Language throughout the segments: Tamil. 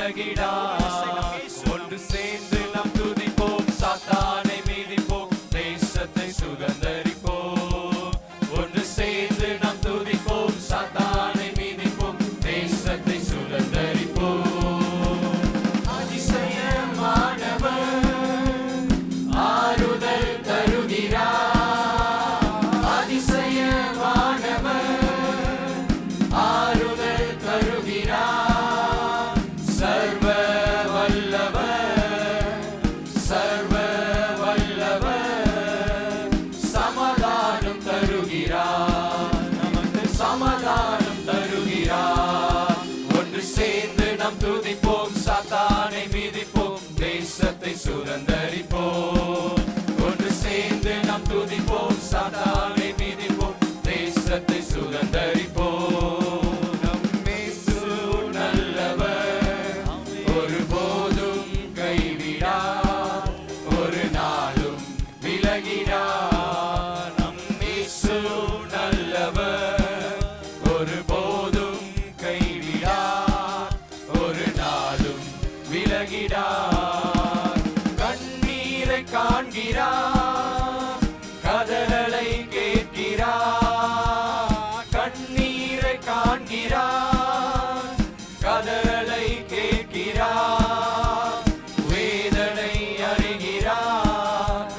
விலகிடா. ஒன்று சேர்ந்து நாம் துதிப்போம், சாத்தானை மீதிப்போம், தேசத்தை சுதந்தரிப்போம். ஒன்று சேர்ந்து நாம் துதிப்போம், சாத்தானை மீதிப்போம், தேசத்தை சுதந்தரிப்போம். அதிசயமானவர் ஆறுதல் தருகிறார். அதிசயமானவர் ஆறுதல் தருகிறார். சர்வ வல்லவர், சர்வ வல்லவர் சமாதானம் தருகிறார். நமக்கு சமாதானம் தருகிறார். ஒன்று சேர்ந்து நாம் துதிப்போம், சாத்தானை மீதிப்போம், தேசத்தை சுதந்தரிப்போம். ஒன்று சேர்ந்து நாம் துதிப்போம், சாத்தானை மீதிப்போம், தேசத்தை சுதந்தரிப்போம். நம் இயேசு நல்லவர், ஒருபோதும் கைவிடார், ஒரு நாளும் விலகிடார். நம் இயேசு நல்லவர், ஒருபோதும் கைவிடார், ஒரு நாளும் விலகிடார். கண்ணீரை காண்கிறார், கதறலை கேட்கிறார். கண்ணீரை காண்கிறார், கதறலை கேட்கிறார். வேதனை அறிகிறார்,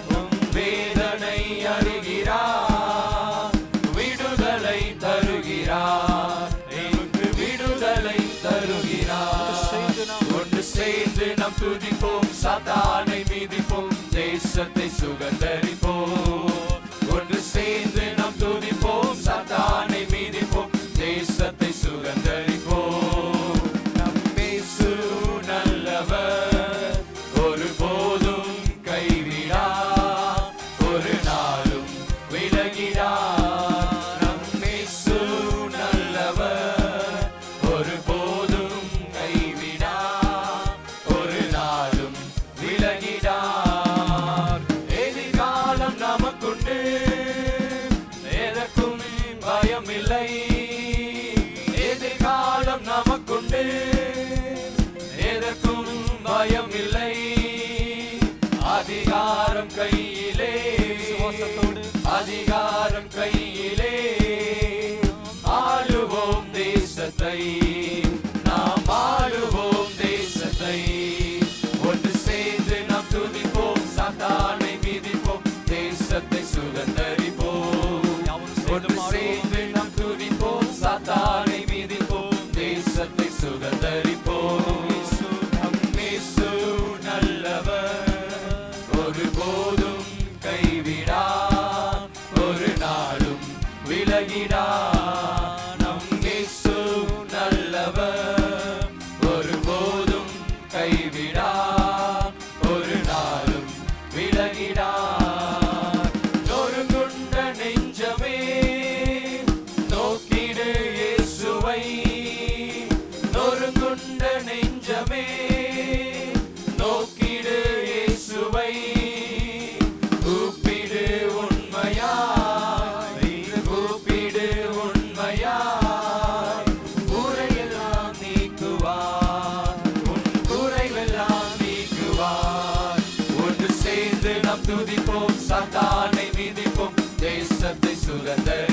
வேதனை அறிகிறார். விடுதலை தருகிறார், எனக்கு விடுதலை தருகிறார். ஒன்று சேர்ந்து நாம் துதிப்போம், சாத்தானை மீதிப்போம், தேசத்தை சுதந்தரிப்போம். ஒன்று சேர்ந்து நாம் துதிப்போம், சாத்தானை மீதிப்போம், தேசத்தை சுதந்தரிப்போம். நம் இயேசு நல்லவர், ஒருபோதும் கைவிடார், ஒரு நாளும் விலகிடார். நம் இயேசு நல்லவர், ஒருபோதும் கைவிடார், ஒரு நாளும் விலகிடார். எதிர்காலம் நமக்குண்டு, எதற்கும் பயமில்லை. எதிர்காலம் நமக்குண்டு, எதற்கும் பயமில்லை. அதிகாரம் கையிலே, அதிகாரம் கையிலே, ஆளுவோம் தேசத்தை, நாம் ஆளுவோம் தேசத்தை. ஒன்று சேர்ந்து நாம் துதிப்போம், சாத்தானை மீதிப்போம், தேசத்தை சுதந்தரிப்போம். ஒன்று சேர்ந்து நாம் துதிப்போம், சாத்தானை மீதிப்போம், தேசத்தை சுதந்தரிப்போம். நம் இயேசு நல்லவர், ஒருபோதும் கைவிடார், ஒரு நாளும் விலகிடார். நம் இயேசு நல்லவர், ஒருபோதும் கைவிடார், ஒரு நாளும் விலகிடார். நொறுங்குண்ட நெஞ்சமே நோக்கிடு இயேசுவை. நொறுங்குண்ட நெஞ்சமே நோக்கிடு இயேசுவை. கூப்பிடு உண்மையாய், கூப்பிடு உண்மையாய், குறையெல்லாம் நீக்குவார், உன் குறைவெல்லாம் நீக்குவார். ஒன்று சேர்ந்து நாம் துதிப்போம், சாத்தானை மீதிப்போம், தேசத்தை சுதந்தரிப்போம்.